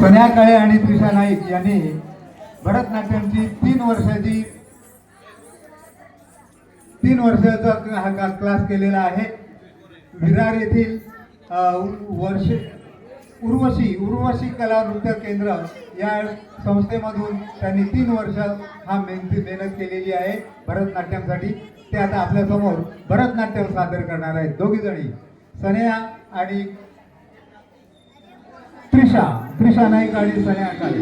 सोनिया काळे आणि त्रिशा नाईक यांनी भरतनाट्यमची 3 वर्षाचा हा क्लास केलेला आहे। विरार येथील उर्वशी कला नृत्य केंद्र या संस्थेमधून त्यांनी 3 वर्ष हा मेहनत केलेली आहे भरतनाट्यमसाठी। ते आता आपल्या समोर भरतनाट्यम सादर करणार आहेत दोघी जणी, सोनिया आणि त्रिशा नाईक आणि सोनिया काळे।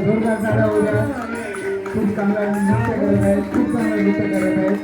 जोरदार ताळ्या उद्या। खूप चांगला नृत्य करत आहेत, खूप चांगलं नृत्य करत आहेत।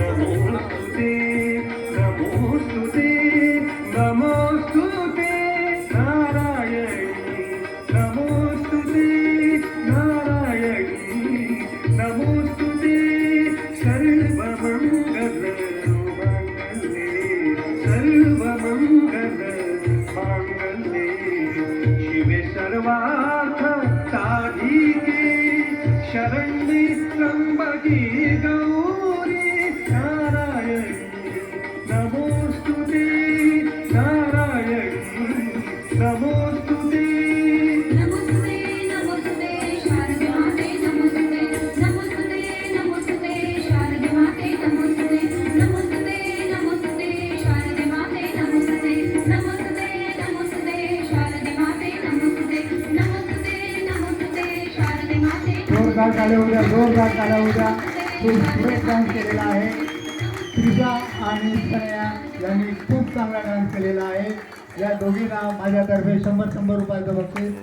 नमोस्तुते नमोस्तुते नमोस्तुते नारायणी नमोस्तुते नारायणी नमोस्तुते सर्वमंगल मांगल्ये सर्वमंगल मांगल्ये शिवे सर्वार्थ साधिके शरण्ये त्र्यंबके गौरी नारायणी नमोस्तुते नारायणी नमोस्तुते नमोस्तुते नमोस्तुते शारदे माते नमोस्तुते नमोस्तुते नमोस्तुते शारदे माते नमोस्तुते नमोस्तुते नमोस्तुते शारदे माते नमोस्तुते नमोस्तुते नमोस्तुते शारदे माते नमोस्तुते नमोस्तुते नमोस्तुते शारदे माते जोरदार टाळ्या उद्या, जोरदार टाळ्या उद्या. खूप सुरेख डान्स केलेला आहे. त्रिजा आणि सनया यांनी खूप चांगला डान्स केलेला आहे. या दोघींना माझ्यातर्फे 100 रुपयाचं बक्षीस.